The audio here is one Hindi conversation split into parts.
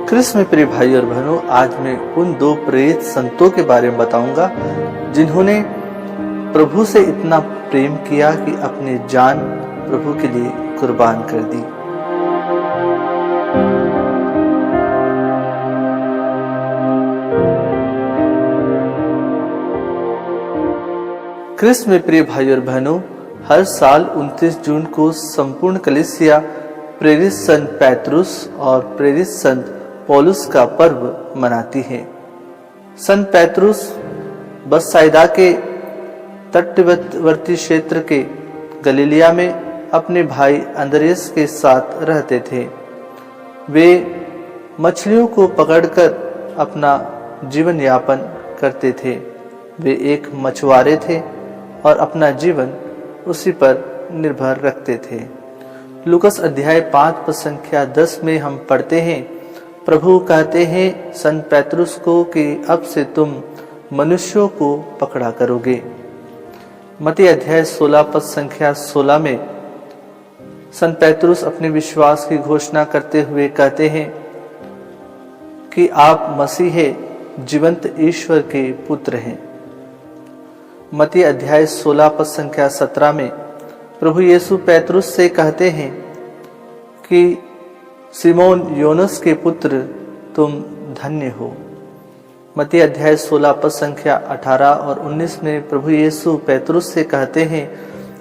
क्रिस्त में प्रिय भाई और बहनों, आज मैं उन दो प्रेरित संतों के बारे में बताऊंगा जिन्होंने प्रभु से इतना प्रेम किया कि अपनी जान प्रभु के लिए कुर्बान कर दी। क्रिस्त में प्रिय भाई और बहनों, हर साल 29 जून को संपूर्ण कलीसिया प्रेरित संत पैतरुस और प्रेरित संत पौलुस का पर्व मनाती है। संत पैतरुस बथसाइदा के तटवर्ती क्षेत्र के गलीलिया में अपने भाई अंद्रियास के साथ रहते थे। वे मछलियों को पकड़कर अपना जीवन यापन करते थे। वे एक मछुआरे थे और अपना जीवन उसी पर निर्भर रखते थे। लूकस अध्याय 5 पद संख्या 10 में हम पढ़ते हैं, प्रभु कहते हैं संत पैतरुस को कि अब से तुम मनुष्यों को पकड़ा करोगे। मत्ती अध्याय 16 पद संख्या 16 में संत पैतरुस अपने विश्वास की घोषणा करते हुए कहते हैं कि आप मसीह जीवंत ईश्वर के पुत्र हैं। मत्ती अध्याय 16 पद संख्या 17 में प्रभु यीशु पैतरुस से कहते हैं कि सिमोन योनस के पुत्र तुम धन्य हो। मत्ती अध्याय 16 पद संख्या 18 और 19 में प्रभु यीशु पैतरुस से कहते हैं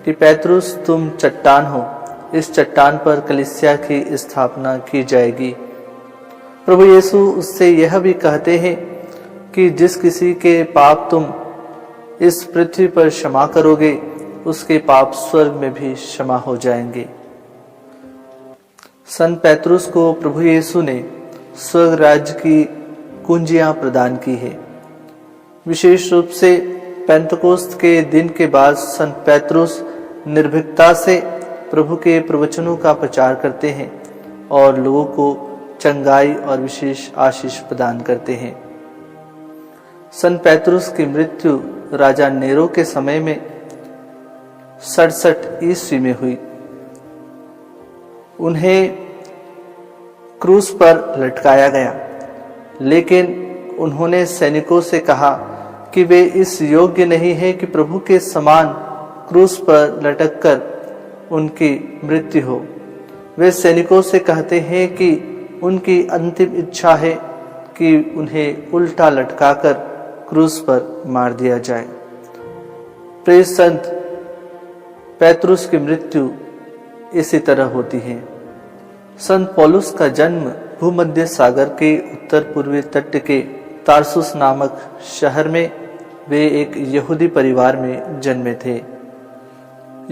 कि पैतरुस तुम चट्टान हो, इस चट्टान पर कलीसिया की स्थापना की जाएगी। प्रभु यीशु उससे यह भी कहते हैं कि जिस किसी के पाप तुम इस पृथ्वी पर क्षमा करोगे, उसके पाप स्वर्ग में भी क्षमा हो जाएंगे। संत पैतरुस को प्रभु यीशु ने स्वर्ग राज्य की कुंजियां प्रदान की है। विशेष रूप से पेंतकोस्त के दिन के बाद संत पैतरुस निर्भीकता से प्रभु के प्रवचनों का प्रचार करते हैं और लोगों को चंगाई और विशेष आशीष प्रदान करते हैं। संत पैतरुस की मृत्यु राजा नेरो के समय में 67 ईस्वी में हुई। उन्हें क्रूस पर लटकाया गया, लेकिन उन्होंने सैनिकों से कहा कि वे इस योग्य नहीं है कि प्रभु के समान क्रूस पर लटककर उनकी मृत्यु हो। वे सैनिकों से कहते हैं कि उनकी अंतिम इच्छा है कि उन्हें उल्टा लटकाकर क्रूस पर मार दिया जाए। प्रिय संत पैतरुस की मृत्यु इसी तरह होती है। संत पौलुस का जन्म भूमध्य सागर के उत्तर पूर्वी तट के तारसुस नामक शहर में वे एक यहूदी परिवार में जन्मे थे।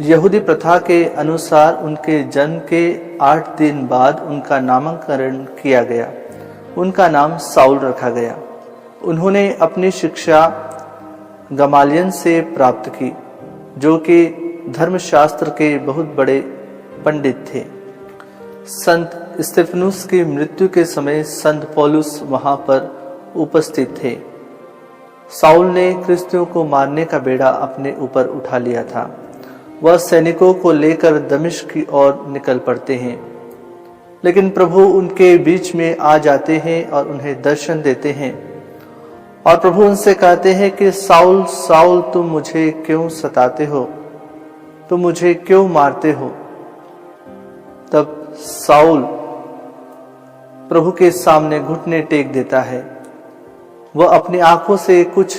यहूदी प्रथा के अनुसार उनके जन्म के 8 दिन बाद उनका नामकरण किया गया। उनका नाम साउल रखा गया। उन्होंने अपनी शिक्षा गमालियल से प्राप्त की, जो कि धर्मशास्त्र के बहुत बड़े पंडित थे। संत स्तेफनुस की मृत्यु के समय संत पौलुस वहां पर उपस्थित थे। साउल ने क्रिस्तियों को मारने का बेड़ा अपने ऊपर उठा लिया था। वह सैनिकों को लेकर दमिश्क की ओर निकल पड़ते हैं, लेकिन प्रभु उनके बीच में आ जाते हैं और उन्हें दर्शन देते हैं और प्रभु उनसे कहते हैं कि साउल साउल तुम मुझे क्यों सताते हो, तुम मुझे क्यों मारते हो। तब साउल प्रभु के सामने घुटने टेक देता है। वह अपनी आंखों से कुछ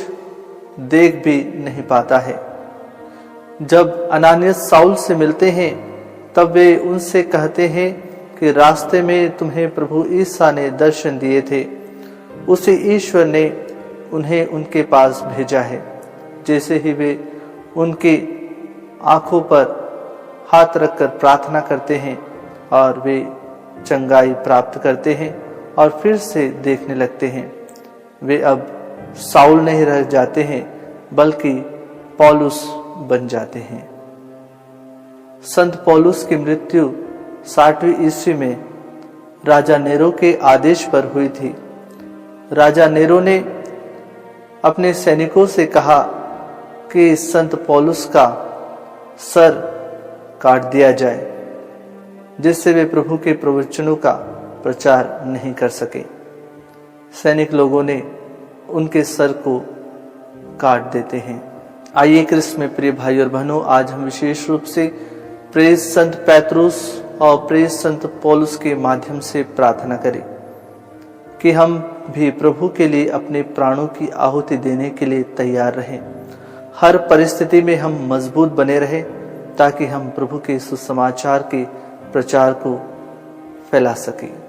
देख भी नहीं पाता है। जब अनानियास साउल से मिलते हैं तब वे उनसे कहते हैं कि रास्ते में तुम्हें प्रभु ईसा ने दर्शन दिए थे, उसी ईश्वर ने उन्हें उनके पास भेजा है। जैसे ही वे उनकी आंखों पर हाथ रखकर प्रार्थना करते हैं और वे चंगाई प्राप्त करते हैं और फिर से देखने लगते हैं। वे अब साउल नहीं रह जाते हैं, बल्कि पौलुस बन जाते हैं। संत पौलुस की मृत्यु 60वीं ईस्वी में राजा नेरो के आदेश पर हुई थी। राजा नेरो ने अपने सैनिकों से कहा कि संत पौलुस का सर काट दिया जाए, जिससे वे प्रभु के प्रवचनों का प्रचार नहीं कर सके। सैनिक लोगों ने उनके सर को काट देते हैं। आइए क्रिस्त में प्रिय भाई और बहनों, आज हम विशेष रूप से प्रेरित संत पैत्रुस और प्रेरित संत पौलुस के माध्यम से प्रार्थना करें कि हम भी प्रभु के लिए अपने प्राणों की आहुति देने के लिए तैयार रहें। हर परिस्थिति में हम मजबूत बने रहें ताकि हम प्रभु के सुसमाचार के प्रचार को फैला सकें।